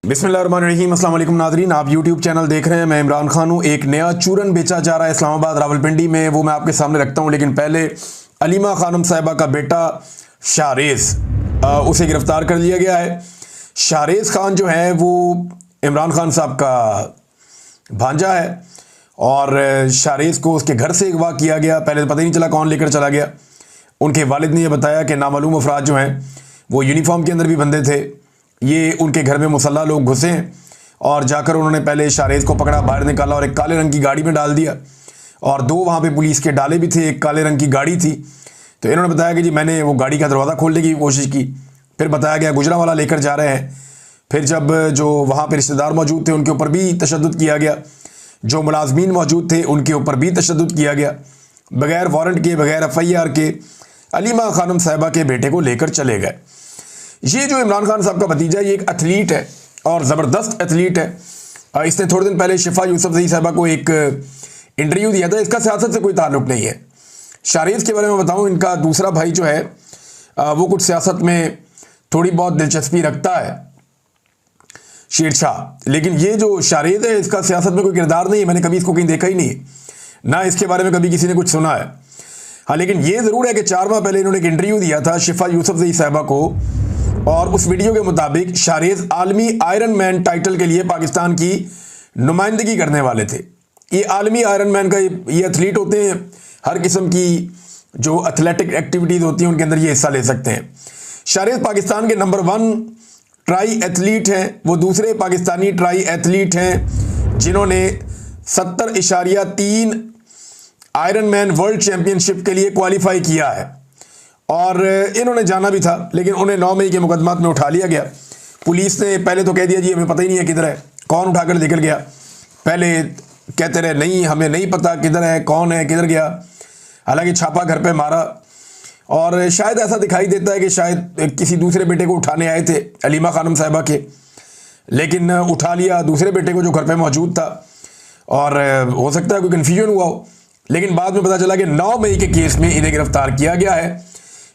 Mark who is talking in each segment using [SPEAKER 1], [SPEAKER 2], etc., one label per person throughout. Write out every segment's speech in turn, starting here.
[SPEAKER 1] बिस्मिल्लाहिर्रहमानिर्रहीम। अस्सलाम वालेकुम नाज़रीन, आप यूट्यूब चैनल देख रहे हैं। मैं इमरान खान हूँ। एक नया चूरन बेचा जा रहा है इस्लामाबाद रावलपिंडी में, वो मैं आपके सामने रखता हूँ। लेकिन पहले अलीमा खानम साहिबा का बेटा शाहरेज़, उसे गिरफ़्तार कर लिया गया है। शाहरेज़ खान जो है वो इमरान खान साहब का भांजा है और शाहरेज़ को उसके घर से अगवा किया गया। पहले तो पता ही नहीं चला कौन लेकर चला गया। उनके वालिद ने यह बताया कि नामालूम अफराद जो हैं वो यूनिफॉर्म के अंदर भी बंधे थे। ये उनके घर में मुसल्ला लोग घुसे और जाकर उन्होंने पहले शाहरेज़ को पकड़ा, बाहर निकाला और एक काले रंग की गाड़ी में डाल दिया। और दो वहाँ पे पुलिस के डाले भी थे, एक काले रंग की गाड़ी थी। तो इन्होंने बताया कि जी मैंने वो गाड़ी का दरवाज़ा खोलने की कोशिश की। फिर बताया गया गुजरांवाला लेकर जा रहे हैं। फिर जब जो वहाँ पर रिश्तेदार मौजूद थे उनके ऊपर भी तशद्दुद किया गया, जो मुलाजमीन मौजूद थे उनके ऊपर भी तशद्दुद किया गया। बगैर वारंट के, बगैर FIR के अलीमा खानम साहिबा के बेटे को लेकर चले गए। ये जो इमरान खान साहब का भतीजा, ये एक एथलीट है और ज़बरदस्त एथलीट है। इसने थोड़े दिन पहले शिफा यूसुफज़ई साहिबा को एक इंटरव्यू दिया था। इसका सियासत से कोई ताल्लुक़ नहीं है। शाहरेज़ के बारे में बताऊं, इनका दूसरा भाई जो है वो कुछ सियासत में थोड़ी बहुत दिलचस्पी रखता है, शेरशाह। लेकिन ये जो शाहरेज़ है इसका सियासत में कोई किरदार नहीं है। मैंने कभी इसको कहीं देखा ही नहीं, ना इसके बारे में कभी किसी ने कुछ सुना है। हाँ, लेकिन ये ज़रूर है कि 4 माह पहले इन्होंने एक इंटरव्यू दिया था शिफा यूसुफज़ई साहिबा को और उस वीडियो के मुताबिक शाहरेज़ आलमी आयरन मैन टाइटल के लिए पाकिस्तान की नुमाइंदगी करने वाले थे। ये आलमी आयरन मैन का ये एथलीट होते हैं, हर किस्म की जो एथलेटिक एक्टिविटीज़ होती हैं उनके अंदर ये हिस्सा ले सकते हैं। शाहरेज़ पाकिस्तान के नंबर 1 ट्राई एथलीट हैं। वो दूसरे पाकिस्तानी ट्राई एथलीट हैं जिन्होंने 70.3 आयरन मैन वर्ल्ड चैम्पियनशिप के लिए क्वालिफाई किया है। और इन्होंने जाना भी था, लेकिन उन्हें 9 मई के मुकदमात में उठा लिया गया। पुलिस ने पहले तो कह दिया जी हमें पता ही नहीं है किधर है, कौन उठाकर निकल गया। पहले कहते रहे नहीं हमें नहीं पता किधर है, कौन है, किधर गया। हालांकि छापा घर पे मारा और शायद ऐसा दिखाई देता है कि शायद किसी दूसरे बेटे को उठाने आए थे अलीमा खानम साहिबा के, लेकिन उठा लिया दूसरे बेटे को जो घर पे मौजूद था। और हो सकता है कोई कन्फ्यूजन हुआ हो, लेकिन बाद में पता चला कि 9 मई के केस में इन्हें गिरफ्तार किया गया है।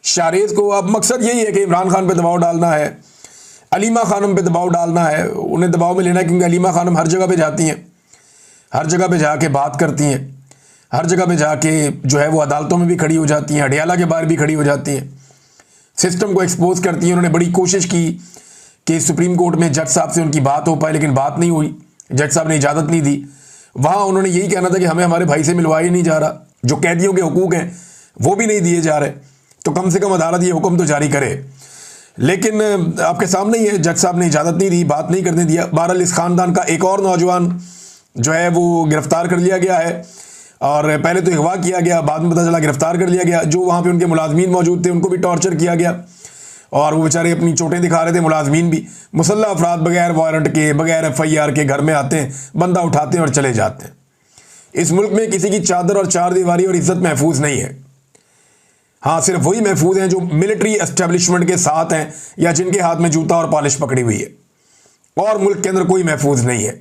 [SPEAKER 1] शाहरेज़ को अब मकसद यही है कि इमरान खान पे दबाव डालना है, अलीमा खानम पे दबाव डालना है, उन्हें दबाव में लेना है। क्योंकि अलीमा खानम हर जगह पे जाती हैं, हर जगह पे जाके बात करती हैं, हर जगह पे जाके जो है वो अदालतों में भी खड़ी हो जाती हैं, अडियाला के बाहर भी खड़ी हो जाती हैं, सिस्टम को एक्सपोज करती हैं। उन्होंने बड़ी कोशिश की कि सुप्रीम कोर्ट में जज साहब से उनकी बात हो पाए, लेकिन बात नहीं हुई, जज साहब ने इजाज़त नहीं दी। वहाँ उन्होंने यही कहना था कि हमें हमारे भाई से मिलवाया ही नहीं जा रहा, जो कैदियों के हुकूक हैं वो भी नहीं दिए जा रहे, तो कम से कम अदालत ये हुक्म तो जारी करे। लेकिन आपके सामने ही है, जज साहब ने इजाज़त नहीं दी, बात नहीं करने दिया। बहरहाल इस ख़ानदान का एक और नौजवान जो है वो गिरफ़्तार कर लिया गया है और पहले तो अगवा किया गया, बाद में पता चला गिरफ़्तार कर लिया गया। जो वहाँ पे उनके मुलाजमीन मौजूद थे उनको भी टॉर्चर किया गया और वो बेचारे अपनी चोटें दिखा रहे थे। मुलाजमीन भी मुसल्ला अफराद बगैर वारंट के, बगैर FIR के घर में आते हैं, बंदा उठाते हैं और चले जाते हैं। इस मुल्क में किसी की चादर और चार दीवारी और इज्जत महफूज नहीं है। हाँ, सिर्फ वही महफूज हैं जो मिलिट्री एस्टेब्लिशमेंट के साथ हैं या जिनके हाथ में जूता और पॉलिश पकड़ी हुई है, और मुल्क के अंदर कोई महफूज नहीं है।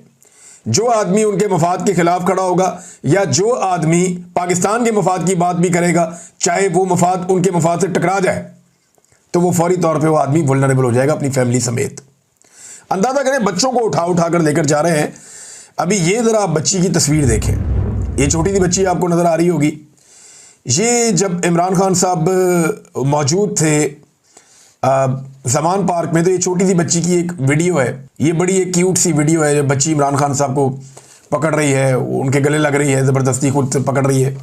[SPEAKER 1] जो आदमी उनके मफाद के खिलाफ खड़ा होगा या जो आदमी पाकिस्तान के मफाद की बात भी करेगा, चाहे वो मफाद उनके मफाद से टकरा जाए, तो वो फौरी तौर पे वो आदमी वल्नरेबल हो जाएगा अपनी फैमिली समेत। अंदाज़ा करें, बच्चों को उठा कर लेकर जा रहे हैं। अभी ये ज़रा बच्ची की तस्वीर देखें, ये छोटी सी बच्ची आपको नज़र आ रही होगी। ये जब इमरान खान साहब मौजूद थे ज़मान पार्क में, तो ये छोटी सी बच्ची की एक वीडियो है। ये बड़ी एक क्यूट सी वीडियो है। जब बच्ची इमरान खान साहब को पकड़ रही है, उनके गले लग रही है, ज़बरदस्ती खुद से पकड़ रही है।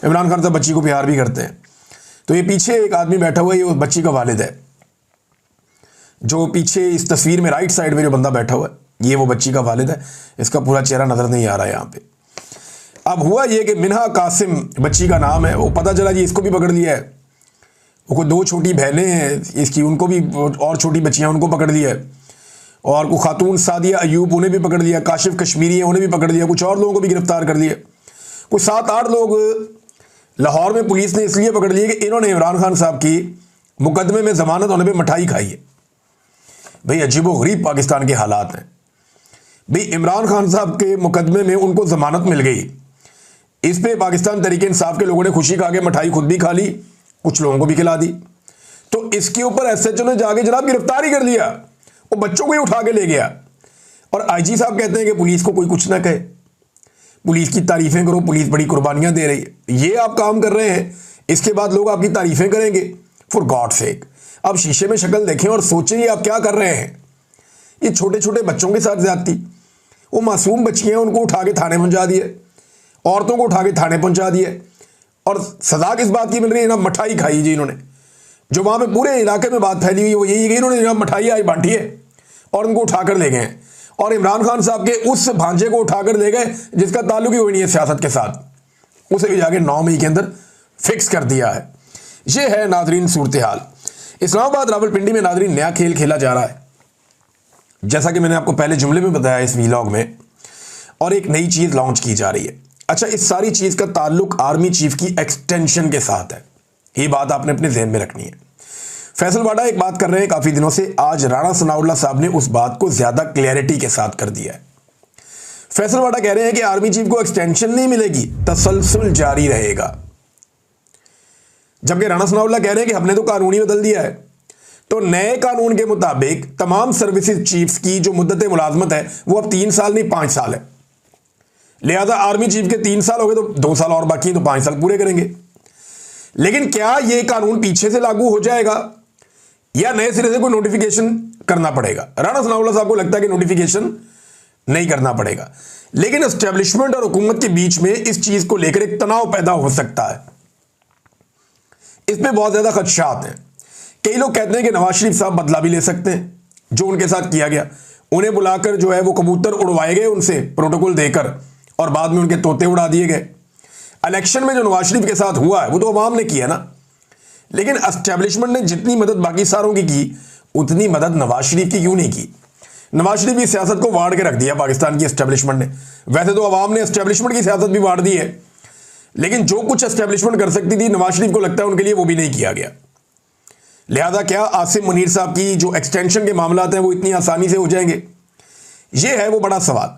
[SPEAKER 1] इमरान खान साहब बच्ची को प्यार भी करते हैं। तो ये पीछे एक आदमी बैठा हुआ है, ये उस बच्ची का वालिद है। जो पीछे इस तस्वीर में राइट साइड में जो बंदा बैठा हुआ है, ये वो बच्ची का वालिद है। इसका पूरा चेहरा नज़र नहीं आ रहा है यहाँ पे। अब हुआ ये कि मिन्हा कासिम बच्ची का नाम है। वो पता चला जी इसको भी पकड़ लिया है। वो 2 छोटी बहनें हैं इसकी, उनको भी, और छोटी बच्चियाँ उनको पकड़ लिया है। और को खातून सादिया अयूब, उन्हें भी पकड़ लिया। काशिफ कश्मीरी है, उन्हें भी पकड़ लिया। कुछ और लोगों को भी गिरफ्तार कर लिया। कुछ 7-8 लोग लाहौर में पुलिस ने इसलिए पकड़ लिए कि इन्होंने इमरान खान साहब की मुकदमे में ज़मानत होने पर मिठाई खाई है। भाई अजीबोगरीब पाकिस्तान के हालात हैं। भाई इमरान खान साहब के मुकदमे में उनको ज़मानत मिल गई, इस पे पाकिस्तान तहरीक इंसाफ के लोगों ने खुशी खा के मिठाई खुद भी खा ली, कुछ लोगों को भी खिला दी। तो इसके ऊपर SHO ने जाके जनाब गिरफ्तारी कर लिया, वो बच्चों को ही उठा के ले गया। और आईजी साहब कहते हैं कि पुलिस को कोई कुछ ना कहे, पुलिस की तारीफें करो, पुलिस बड़ी कुर्बानियां दे रही है। ये आप काम कर रहे हैं, इसके बाद लोग आपकी तारीफें करेंगे। फॉर गॉड सेक, आप शीशे में शक्ल देखें और सोचें ये आप क्या कर रहे हैं। ये छोटे छोटे बच्चों के साथ ज्यादती, वो मासूम बच्चियां, उनको उठा के थाने पहुंचा दिए, औरतों को उठा के थाने पहुंचा दिए, और सजा किस बात की मिल रही है? ना मिठाई खाई जी इन्होंने। जो वहां पे पूरे इलाके में बात फैली हुई वो यही है कि इन्होंने जनाब मिठाई आज बांटी है और उनको उठाकर ले गए हैं, और इमरान खान साहब के उस भांजे को उठाकर ले गए जिसका ताल्लुक ही कोई नहीं है सियासत के साथ, उसे भी जाके 9 मई के अंदर फिक्स कर दिया है। ये है नाजरीन सूरत हाल। इस्लामाबाद रावलपिंडी में नाजरीन नया खेल खेला जा रहा है, जैसा कि मैंने आपको पहले जुमले में बताया इस वीलॉग में, और एक नई चीज लॉन्च की जा रही है। अच्छा, इस सारी चीज का ताल्लुक आर्मी चीफ की एक्सटेंशन के साथ है, ये बात आपने अपने ज़हन में रखनी है। फैसल वाडा एक बात कर रहे हैं काफी दिनों से, आज राणा सनाउल्लाह साहब ने उस बात को ज्यादा क्लैरिटी के साथ कर दिया है। फैसल वाडा कह रहे हैं कि आर्मी चीफ को एक्सटेंशन नहीं मिलेगी, तसलसल जारी रहेगा, जबकि राणा सनाउल्लाह कह रहे हैं कि हमने तो कानून ही बदल दिया है। तो नए कानून के मुताबिक तमाम सर्विसेज चीफ्स की जो मुद्दत मुलाजमत है वो अब 3 साल नहीं 5 साल है, लिहाजा आर्मी चीफ के 3 साल हो गए तो 2 साल और बाकी, तो 5 साल पूरे करेंगे। लेकिन क्या यह कानून पीछे से लागू हो जाएगा या नए सिरे से कोई नोटिफिकेशन करना पड़ेगा? राणा सनाउल्लाह साहब को लगता है कि नोटिफिकेशन नहीं करना पड़ेगा, लेकिन एस्टेब्लिशमेंट और हुकूमत के बीच में इस चीज को लेकर एक तनाव पैदा हो सकता है। इसमें बहुत ज्यादा खदशात हैं। कई लोग कहते हैं कि नवाज शरीफ साहब बदला भी ले सकते हैं, जो उनके साथ किया गया, उन्हें बुलाकर जो है वो कबूतर उड़वाए गए उनसे प्रोटोकॉल देकर, और बाद में उनके तोते उड़ा दिए गए। इलेक्शन में जो नवाज शरीफ के साथ हुआ है वो तो अवाम ने किया ना, लेकिन एस्टेब्लिशमेंट ने जितनी मदद बाकी सारों की उतनी मदद नवाज शरीफ की क्यों नहीं की? नवाज शरीफ की सियासत को वाड़ के रख दिया पाकिस्तान की एस्टेब्लिशमेंट ने। वैसे तो अवाम ने एस्टेब्लिशमेंट की सियासत भी वाड़ दी है, लेकिन जो कुछ एस्टेब्लिशमेंट कर सकती थी नवाज शरीफ को लगता है उनके लिए वो भी नहीं किया गया। लिहाजा क्या आसिम मुनीर साहब की जो एक्सटेंशन के मामला हैं वो इतनी आसानी से हो जाएंगे? ये है वो बड़ा सवाल।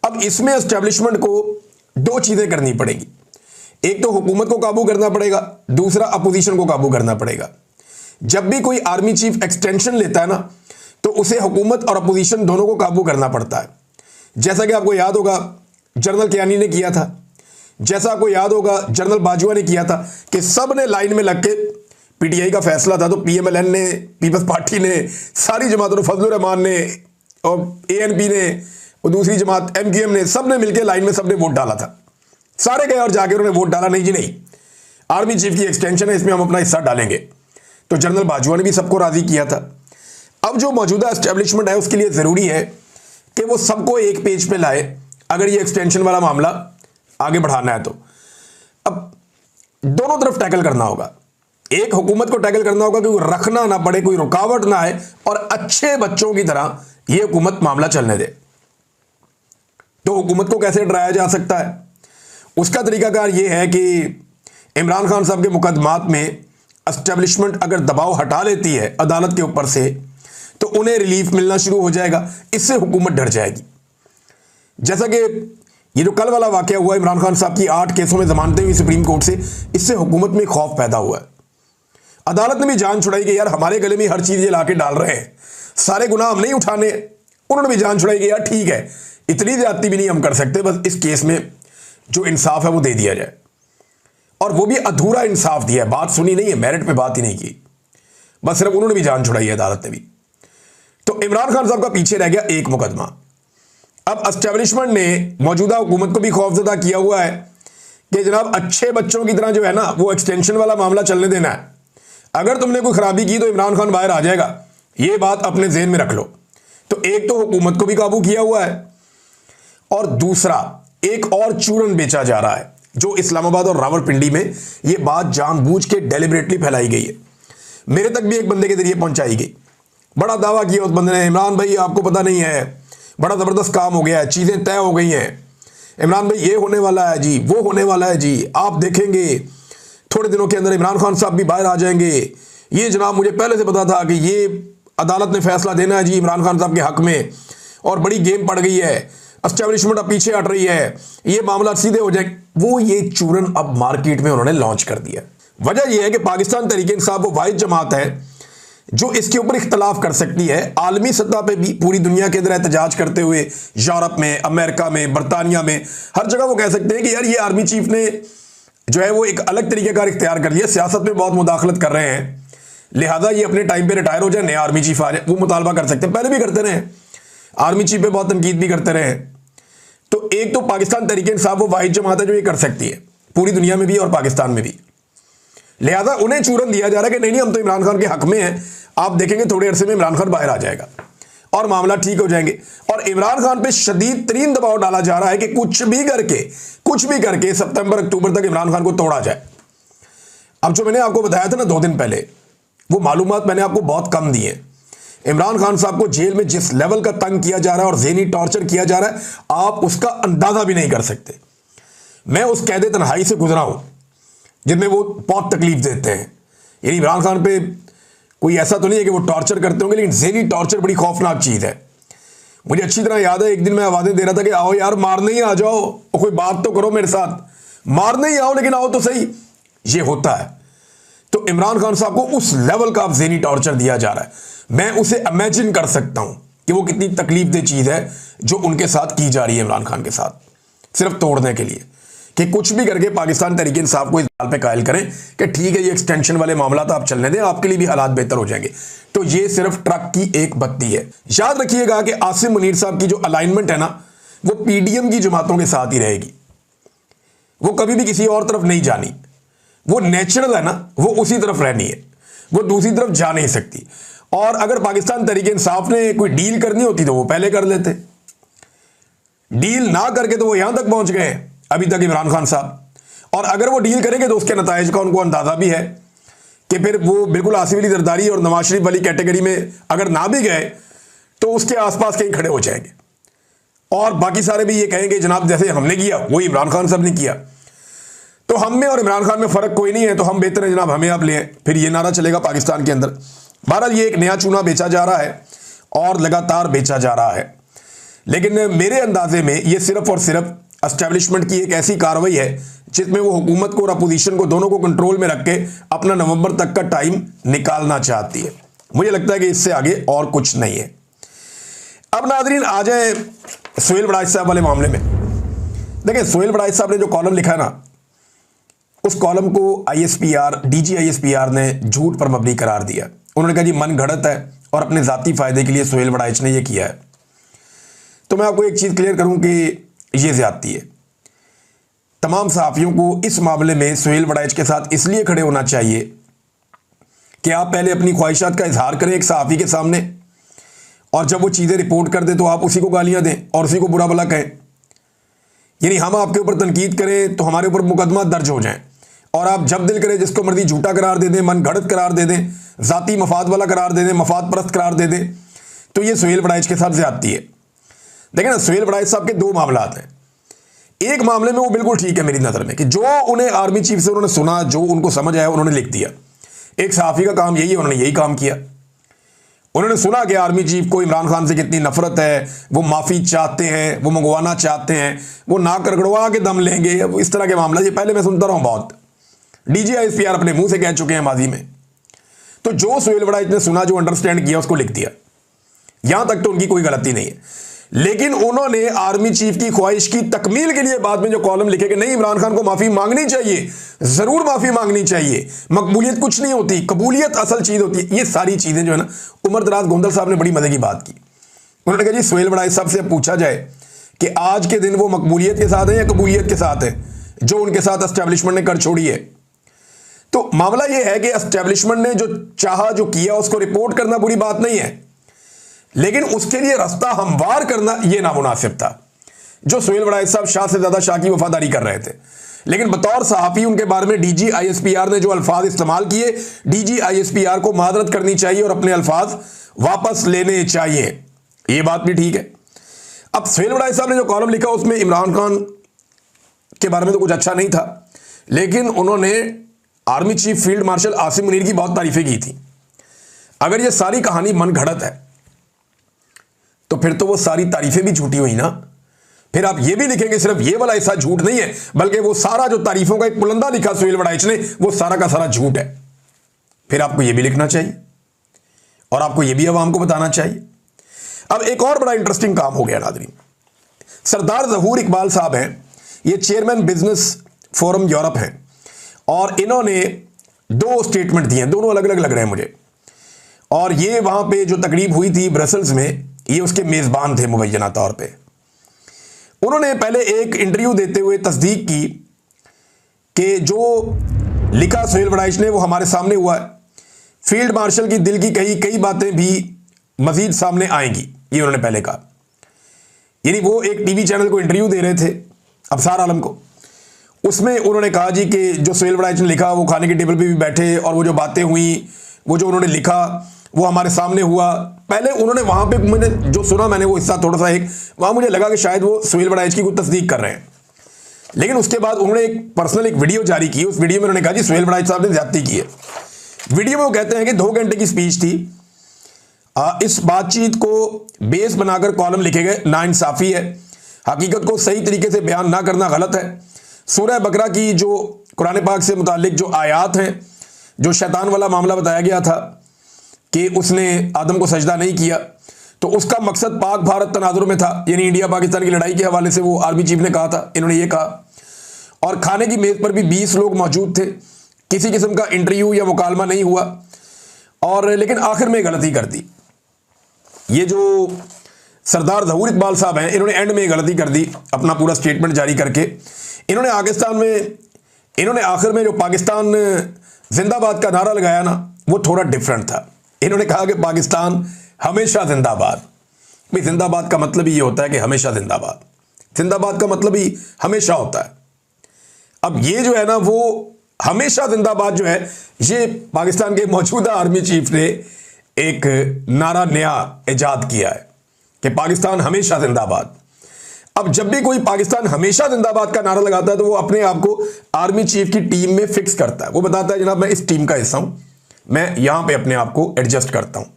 [SPEAKER 1] अब इसमें एस्टेब्लिशमेंट को 2 चीजें करनी पड़ेगी, एक तो हुकूमत को काबू करना पड़ेगा, दूसरा अपोजिशन को काबू करना पड़ेगा। जब भी कोई आर्मी चीफ एक्सटेंशन लेता है ना, तो उसे हुकूमत और अपोजिशन दोनों को काबू करना पड़ता है। जैसा कि आपको याद होगा जनरल कियानी ने किया था, जैसा आपको याद होगा जनरल बाजवा ने किया था, कि सब ने लाइन में लग के, पीटीआई का फैसला था तो पीएमएलएन ने, पीपल्स पार्टी ने, सारी जमातों, फजलुर रहमान ने और एएनपी ने और दूसरी जमात एमक्यूएम ने, सब ने मिलकर लाइन में सबने वोट डाला था। सारे गए और जाके उन्होंने वोट डाला, नहीं जी नहीं, आर्मी चीफ की एक्सटेंशन है, इसमें हम अपना हिस्सा डालेंगे। तो जनरल बाजवा ने भी सबको राजी किया था। अब जो मौजूदा एस्टेब्लिशमेंट है उसके लिए जरूरी है कि वो सबको एक पेज पे लाए, अगर ये एक्सटेंशन वाला मामला आगे बढ़ाना है तो। अब दोनों तरफ टैकल करना होगा, एक हुकूमत को टैकल करना होगा कि कोई रखना ना पड़े, कोई रुकावट ना आए, और अच्छे बच्चों की तरह ये हुकूमत मामला चलने दे। तो हुकूमत को कैसे डराया जा सकता है? उसका तरीकाकार यह है कि इमरान खान साहब के मुकदमात में एस्टेब्लिशमेंट अगर दबाव हटा लेती है अदालत के ऊपर से, तो उन्हें रिलीफ मिलना शुरू हो जाएगा, इससे हुकूमत डर जाएगी। जैसा कि ये जो कल वाला वाकया हुआ इमरान खान साहब की 8 केसों में जमानतें हुई सुप्रीम कोर्ट से, इससे हुकूमत में खौफ पैदा हुआ है। अदालत ने भी जान छुड़ाई कि यार हमारे गले में हर चीज ये लाके डाल रहे हैं, सारे गुनाह हम नहीं उठाने। उन्होंने भी जान छुड़ाई कि यार ठीक है, इतनी ज्यादती भी नहीं हम कर सकते, बस इस केस में जो इंसाफ है वो दे दिया जाए। और वो भी अधूरा इंसाफ दिया है, बात सुनी नहीं है, मेरिट पे बात ही नहीं की, बस सिर्फ उन्होंने भी जान छुड़ाई है अदालत ने भी। तो इमरान खान साहब का पीछे रह गया एक मुकदमा। अब एस्टेब्लिशमेंट ने मौजूदा हुकूमत को भी खौफजदा किया हुआ है कि जनाब अच्छे बच्चों की तरह जो है ना वो एक्सटेंशन वाला मामला चलने देना है, अगर तुमने कोई खराबी की तो इमरान खान बाहर आ जाएगा, ये बात अपने जेहन में रख लो। तो एक तो हुकूमत को भी काबू किया हुआ है, और दूसरा एक और चूरन बेचा जा रहा है जो इस्लामाबाद और रावलपिंडी में ये बात जानबूझ के डेलिबरेटली फैलाई गई है। मेरे तक भी एक बंदे के जरिए पहुंचाई गई, बड़ा दावा किया उस बंदे ने, इमरान भाई आपको पता नहीं है, बड़ा ज़बरदस्त काम हो गया है, चीज़ें तय हो गई हैं, इमरान भाई ये होने वाला है जी, वो होने वाला है जी, आप देखेंगे थोड़े दिनों के अंदर इमरान खान साहब भी बाहर आ जाएंगे। ये जनाब मुझे पहले से पता था कि ये अदालत ने फैसला देना है जी इमरान खान साहब के हक में, और बड़ी गेम पड़ गई है, एस्टेब्लिशमेंट अब पीछे हट रही है, ये मामला सीधे हो जाए। वो ये चूरन अब मार्केट में उन्होंने लॉन्च कर दिया। वजह यह है कि पाकिस्तान तहरीक इंसाफ वो वाहिद जमात है जो इसके ऊपर इख्तलाफ कर सकती है। आलमी सतह पे भी पूरी दुनिया के अंदर एहतजाज करते हुए यूरोप में, अमेरिका में, बरतानिया में, हर जगह वो कह सकते हैं कि यार ये आर्मी चीफ ने जो है वो एक अलग तरीके का इख्तियार कर लिया, सियासत में बहुत मुदाखलत कर रहे हैं, लिहाजा ये अपने टाइम पे रिटायर हो जाए, नया आर्मी चीफ आ जाए। वो मुतालबा कर सकते हैं, पहले भी करते रहे, आर्मी चीफ पे बहुत तनकीद भी करते रहे। तो एक तो पाकिस्तान तहरीक इंसाफ वो वाहिद जमात है जो ये कर सकती है, पूरी दुनिया में भी और पाकिस्तान में भी। लिहाजा उन्हें चूरन दिया जा रहा है कि नहीं हम तो इमरान खान के हक में हैं, आप देखेंगे थोड़े अरसे में इमरान खान बाहर आ जाएगा और मामला ठीक हो जाएंगे। और इमरान खान पे शदीद तरीन दबाव डाला जा रहा है कि कुछ भी करके सितंबर अक्टूबर तक इमरान खान को तोड़ा जाए। अब जो मैंने आपको बताया था ना 2 दिन पहले, वो मालूमात मैंने आपको बहुत कम दी है। इमरान खान साहब को जेल में जिस लेवल का तंग किया जा रहा है और ज़हनी टॉर्चर किया जा रहा है, आप उसका अंदाजा भी नहीं कर सकते। मैं उस कैद तन्हाई से गुजरा हूं जिनमें वो बहुत तकलीफ देते हैं। यानी इमरान खान पे कोई ऐसा तो नहीं है कि वो टॉर्चर करते होंगे, लेकिन ज़हनी टॉर्चर बड़ी खौफनाक चीज़ है। मुझे अच्छी तरह याद है, एक दिन मैं आवाज़ें दे रहा था कि आओ यार मारने ही आ जाओ, और कोई बात तो करो मेरे साथ, मारने ही आओ लेकिन आओ तो सही। ये होता है। तो इमरान खान साहब को उस लेवल का अब ज़हनी टॉर्चर दिया जा रहा है। मैं उसे इमेजिन कर सकता हूं कि वो कितनी तकलीफदेह चीज़ है जो उनके साथ की जा रही है इमरान खान के साथ, सिर्फ तोड़ने के लिए कि कुछ भी करके पाकिस्तान तहरीक इंसाफ को इस बात पे कायल करें कि ठीक है ये एक्सटेंशन वाले मामला तो आप चलने दें, आपके लिए भी हालात बेहतर हो जाएंगे। तो ये सिर्फ ट्रक की एक बत्ती है। याद रखिएगा कि आसिम मुनीर साहब की जो अलाइनमेंट है ना, वो पीडीएम की जमातों के साथ ही रहेगी, वो कभी भी किसी और तरफ नहीं जानी। वो नेचुरल है ना, वो उसी तरफ रहनी है, वो दूसरी तरफ जा नहीं सकती। और अगर पाकिस्तान तहरीक इंसाफ ने कोई डील करनी होती तो वो पहले कर लेते, डील ना करके तो वो यहां तक पहुंच गए अभी तक इमरान खान साहब। और अगर वो डील करेंगे तो उसके नताइज का उनको अंदाजा भी है कि फिर वो बिल्कुल आसिफ अली जरदारी और नवाज शरीफ वाली कैटेगरी में अगर ना भी गए तो उसके आसपास कहीं खड़े हो जाएंगे, और बाकी सारे भी ये कहेंगे जनाब जैसे हमने किया वो इमरान खान साहब ने किया। तो हम में और इमरान खान में फर्क कोई नहीं है, तो हम बेहतर है जनाब हमें आप लें, फिर ये नारा चलेगा पाकिस्तान के अंदर। बहरहाल ये एक नया चूना बेचा जा रहा है और लगातार बेचा जा रहा है, लेकिन मेरे अंदाजे में ये सिर्फ और सिर्फ एस्टेब्लिशमेंट की एक ऐसी कार्रवाई है जिसमें वो हुकूमत को और अपोजिशन को दोनों को कंट्रोल में रख के अपना नवंबर तक का टाइम निकालना चाहती है। मुझे लगता है कि इससे आगे और कुछ नहीं है। अब नाज़रीन आ जाए सोहेल बड़ाइच साहब वाले मामले में। देखिए सोहेल बड़ाइच साहब ने जो कॉलम लिखा है ना, उस कॉलम को आईएसपीआर, डीजी आईएसपीआर ने झूठ पर मबनी करार दिया। उन्होंने कहा जी मन घड़त है और अपने ज़ाती फ़ायदे के लिए सोहेल बड़ाइच ने यह किया है। तो मैं आपको एक चीज़ क्लियर करूं कि ये ज़्यादती है। तमाम सहाफ़ियों को इस मामले में सोहेल बड़ाइच के साथ इसलिए खड़े होना चाहिए कि आप पहले अपनी ख्वाहिशात का इजहार करें एक सहाफ़ी के सामने, और जब वो चीज़ें रिपोर्ट कर दें तो आप उसी को गालियाँ दें और उसी को बुरा भला कहें। यानी हम आपके ऊपर तनकीद करें तो हमारे ऊपर मुकदमा दर्ज हो जाए, और आप जब दिल करें जिसको मर्जी झूठा करार दे दें, मन घड़त करार दे दें, ज़ाती मफाद वाला करार दे दें, मफाद परस्त करार दे दें। तो ये सोहेल बड़ाइच के साथ ज़्यादती है। देखिए ना, सोहेल बड़ाइच साहब के 2 मामलात हैं। एक मामले में वो बिल्कुल ठीक है मेरी नज़र में कि जो उन्हें आर्मी चीफ से उन्होंने सुना, जो उनको समझ आया उन्होंने लिख दिया। एक सहाफ़ी का काम यही है, उन्होंने यही काम किया। उन्होंने सुना कि आर्मी चीफ को इमरान खान से कितनी नफरत है, वो माफ़ी चाहते हैं, वो मंगवाना चाहते हैं, वो नाक कड़कड़वा के दम लेंगे, इस तरह के मामला ये पहले मैं सुनता रहा हूँ बहुत। डीजी आईएसपीआर अपने मुंह से कह चुके हैं माजी में। तो जो सोहेल बड़ाइच ने सुना, जो अंडरस्टैंड किया, उसको लिख दिया। यहां तक तो उनकी कोई गलती नहीं है, लेकिन उन्होंने आर्मी चीफ की ख्वाहिश की तकमील के लिए बाद में जो कॉलम लिखे कि नहीं इमरान खान को माफ़ी मांगनी चाहिए, ज़रूर माफ़ी मांगनी चाहिए, मकबूलियत कुछ नहीं होती, कबूलियत असल चीज़ होती है। ये सारी चीज़ें जो है ना, उमर दराज गोंदल साहब ने बड़ी मज़े की बात की। उन्होंने कहा जी सोहेल बड़ाइच साहब से पूछा जाए कि आज के दिन वो मकबूलियत के साथ है या कबूलियत के साथ है जो उनके साथ एस्टेब्लिशमेंट ने कर छोड़ी है। तो मामला यह है कि एस्टेब्लिशमेंट ने जो चाहा, जो किया, उसको रिपोर्ट करना बुरी बात नहीं है, लेकिन उसके लिए रास्ता हमवार करना यह नामुनासिब था। जो सोहेल बड़ाइच साहब शाह से ज्यादा शाह की वफादारी कर रहे थे, लेकिन बतौर सहाफ़ी उनके बारे में डीजी आईएसपीआर ने जो अल्फाज इस्तेमाल किए, डीजी आईएसपीआर को मादरत करनी चाहिए और अपने अल्फाज वापस लेने चाहिए। यह बात भी ठीक है। अब सोहेल बड़ाइच साहब ने जो कॉलम लिखा उसमें इमरान खान के बारे में तो कुछ अच्छा नहीं था, लेकिन उन्होंने army chief field marshal Asim Munir की बहुत तारीफें की थी। अगर ये सारी कहानी मन घड़त है तो फिर तो वो सारी तारीफें भी झूठी हुई ना। फिर आप ये भी लिखेंगे सिर्फ ये वाला ऐसा झूठ नहीं है, बल्कि वो सारा जो तारीफों का एक पुलंदा लिखा सोहेल बड़ाइच ने, वो सारा का सारा झूठ है। फिर आपको ये भी लिखना चाहिए और आपको ये भी आवाम को बताना चाहिए। अब एक और बड़ा इंटरेस्टिंग काम हो गया नाज़रीन, सरदार ज़हूर इकबाल साहब हैं, ये चेयरमैन बिजनेस फोरम यूरोप हैं, और इन्होंने 2 स्टेटमेंट दिए हैं, दोनों अलग अलग लग रहे हैं मुझे। और ये वहां पे जो तकरीब हुई थी ब्रसल्स में, ये उसके मेज़बान थे मुबैना तौर पे। उन्होंने पहले एक इंटरव्यू देते हुए तस्दीक की कि जो लिखा सोहेल वड़ाइच ने वो हमारे सामने हुआ है, फील्ड मार्शल की दिल की कही कई बातें भी मजीद सामने आएंगी, ये उन्होंने पहले कहा। यानी वो एक टीवी चैनल को इंटरव्यू दे रहे थे, अबसार आलम को। उसमें उन्होंने कहा जी कि जो सोहेल वड़ाइच ने लिखा, वो खाने की टेबल पे भी बैठे और वो जो बातें हुई, वो जो उन्होंने लिखा वो हमारे सामने हुआ। पहले उन्होंने वहां पे मैंने जो सुना, मैंने वो हिस्सा थोड़ा सा एक वहां मुझे लगा कि शायद वो सोहेल वड़ाइच की कोई तस्दीक कर रहे हैं, लेकिन उसके बाद उन्होंने एक पर्सनल एक वीडियो जारी की। उस वीडियो में उन्होंने कहा जी सोहेल वड़ाइच साहब ने ज्यादती की है। वीडियो में वो कहते हैं कि 2 घंटे की स्पीच थी, इस बातचीत को बेस बनाकर कॉलम लिखे गए, नाइंसाफी है, हकीकत को सही तरीके से बयान ना करना गलत है। सूरह बकरा की जो कुरान पाक से मुतालिक जो आयात हैं, जो शैतान वाला मामला बताया गया था कि उसने आदम को सजदा नहीं किया, तो उसका मकसद पाक भारत तनाजुर में था, यानी इंडिया पाकिस्तान की लड़ाई के हवाले से वो आर्मी चीफ ने कहा था, इन्होंने ये कहा। और खाने की मेज पर भी 20 लोग मौजूद थे, किसी किस्म का इंटरव्यू या मुकालमा नहीं हुआ, और लेकिन आखिर में गलती कर दी। ये जो सरदार ज़हूर इकबाल साहब हैं, इन्होंने एंड में गलती कर दी अपना पूरा स्टेटमेंट जारी करके। इन्होंने आखिर में जो पाकिस्तान जिंदाबाद का नारा लगाया ना, वो थोड़ा डिफरेंट था। इन्होंने कहा कि पाकिस्तान हमेशा जिंदाबाद। भाई जिंदाबाद का मतलब ही ये होता है कि हमेशा जिंदाबाद, जिंदाबाद का मतलब ही हमेशा होता है। अब ये जो है ना, वो हमेशा जिंदाबाद जो है, ये पाकिस्तान के मौजूदा आर्मी चीफ ने एक नारा नया इजाद किया है कि पाकिस्तान हमेशा जिंदाबाद। अब जब भी कोई पाकिस्तान हमेशा जिंदाबाद का नारा लगाता है, तो वो अपने आप को आर्मी चीफ की टीम में फिक्स करता है। वो बताता है जनाब मैं इस टीम का हिस्सा हूं, मैं यहां पे अपने आप को एडजस्ट करता हूं।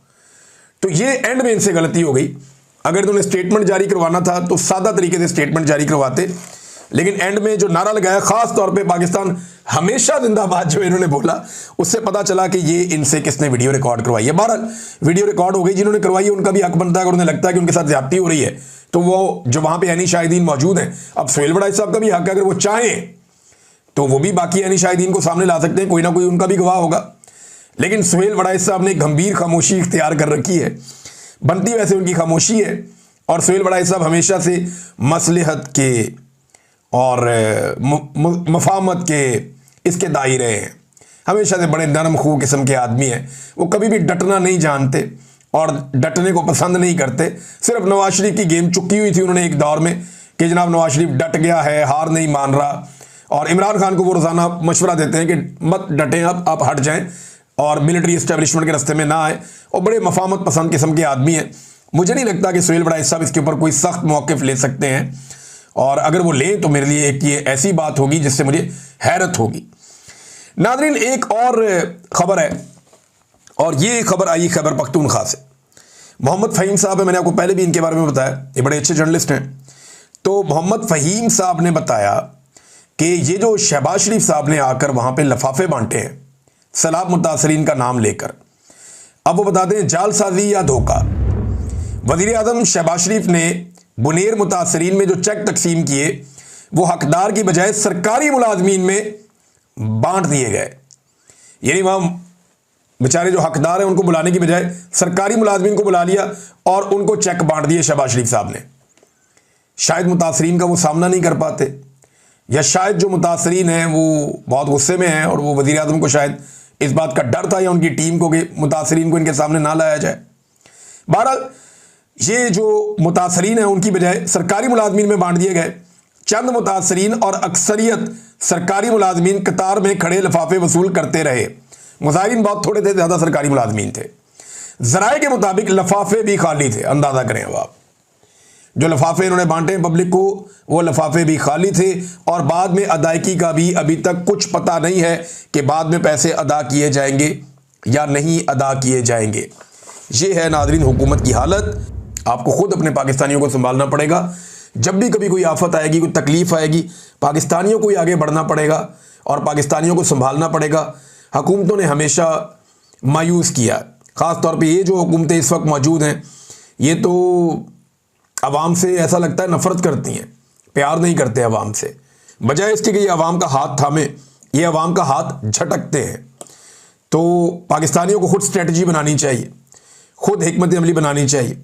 [SPEAKER 1] तो ये एंड में इनसे गलती हो गई। अगर इन्होंने स्टेटमेंट जारी करवाना था तो सादा तरीके से स्टेटमेंट जारी करवाते, लेकिन एंड में जो नारा लगाया, खास तौर पे पाकिस्तान हमेशा जिंदाबाद जो इन्होंने बोला, उससे पता चला कि ये इनसे किसने वीडियो रिकॉर्ड करवाई है। बहरहाल वीडियो रिकॉर्ड हो गई, जिन्होंने करवाई है उनका भी हक बनता है। अगर उन्हें लगता है कि उनके साथ ज्यादती हो रही है, तो वो जो वहां पे यानी शाहिदीन मौजूद हैं, अब सोहेल वड़ाइच साहब का भी हक है, अगर वो चाहें तो वो भी बाकी यानी शाहिदीन को सामने ला सकते हैं, कोई ना कोई उनका भी गवाह होगा। लेकिन सोहेल वड़ाइच साहब ने गंभीर खामोशी इख्तियार कर रखी है, बनती वैसे उनकी खामोशी है। और सोहेल वड़ाइच साहब हमेशा से मसलहत के और मफाहमत के इसके दायरे हैं, हमेशा से बड़े नरम खू किस्म के आदमी हैं। वो कभी भी डटना नहीं जानते और डटने को पसंद नहीं करते। सिर्फ नवाज शरीफ की गेम चुकी हुई थी उन्होंने एक दौर में कि जनाब नवाज शरीफ डट गया है, हार नहीं मान रहा, और इमरान खान को वो रोज़ाना मशवरा देते हैं कि मत डटें, अब आप हट जाएं और मिलिट्री इस्टेब्लिशमेंट के रास्ते में ना आए। और बड़े मफाहमत पसंद किस्म के आदमी हैं। मुझे नहीं लगता कि सोहेल वड़ाइच साहब इसके ऊपर कोई सख्त मौक़िफ़ ले सकते हैं, और अगर वो लें तो मेरे लिए एक ये ऐसी बात होगी जिससे मुझे हैरत होगी। नाज़रीन एक और ख़बर है, और ये खबर आई खैबर पख्तूनख्वा से। मोहम्मद फ़हीम साहब है, मैंने आपको पहले भी इनके बारे में बताया, ये बड़े अच्छे जर्नलिस्ट हैं। तो मोहम्मद फ़हीम साहब ने बताया कि ये जो शहबाज शरीफ साहब ने आकर वहाँ पे लफाफे बांटे हैं सैलाब मुतासरीन का नाम लेकर, अब वो बताते हैं जालसाजी या धोखा। वज़ीर आज़म शहबाज शरीफ ने बुनेर मुतासरीन में जो चेक तकसीम किए, वो हकदार की बजाय सरकारी मुलाजमीन में बांट दिए गए। यानी वहाँ बेचारे जो हकदार हैं उनको बुलाने की बजाय सरकारी मुलाजमीन को बुला लिया और उनको चेक बांट दिए शहबाज शरीफ साहब ने। शायद मुतासरीन का वो सामना नहीं कर पाते, या शायद जो मुतासरीन हैं वो बहुत गुस्से में हैं और वो वज़ीर आज़म को शायद इस बात का डर था या उनकी टीम को कि मुतासरीन को इनके सामने ना लाया जाए। बहरहाल ये जो मुतासरीन हैं उनकी बजाय सरकारी मुलाजमीन में बांट दिए गए। चंद मुतासरीन और अक्सरियत सरकारी मुलाजमीन कतार में खड़े लिफाफे वसूल करते रहे। मुजाहिरीन बहुत थोड़े थे, ज़्यादा सरकारी मुलाजमीन थे। ज़राए के मुताबिक लिफाफे भी खाली थे। अंदाज़ा करें अब आप, जो लिफाफे इन्होंने बांटे पब्लिक को, वो लिफाफे भी खाली थे, और बाद में अदायगी का भी अभी तक कुछ पता नहीं है कि बाद में पैसे अदा किए जाएंगे या नहीं अदा किए जाएंगे। ये है नाज़रीन हुकूमत की हालत। आपको खुद अपने पाकिस्तानियों को संभालना पड़ेगा। जब भी कभी कोई आफत आएगी, कोई तकलीफ आएगी, पाकिस्तानियों को ही आगे बढ़ना पड़ेगा और पाकिस्तानियों को संभालना पड़ेगा। हुकूमतों ने हमेशा मायूस किया, ख़ास तौर पे ये जो हुकूमतें इस वक्त मौजूद हैं, ये तो आवाम से ऐसा लगता है नफ़रत करती हैं, प्यार नहीं करते आवाम से। बजाय इसके कि ये आवाम का हाथ थामे, ये आवाम का हाथ झटकते हैं। तो पाकिस्तानियों को खुद स्ट्रेटजी बनानी चाहिए, खुद हिकमत अमली बनानी चाहिए।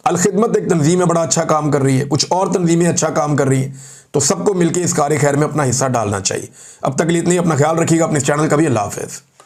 [SPEAKER 1] अल-खिदमत एक तंजीम है, बड़ा अच्छा काम कर रही है, कुछ और तंजीमें अच्छा काम कर रही हैं, तो सबको मिलकर इस कार्य खैर में अपना हिस्सा डालना चाहिए। अब तक के लिए इतना ही। अपना ख्याल रखिएगा, अपने चैनल का भी। अल्लाह हाफ़िज़।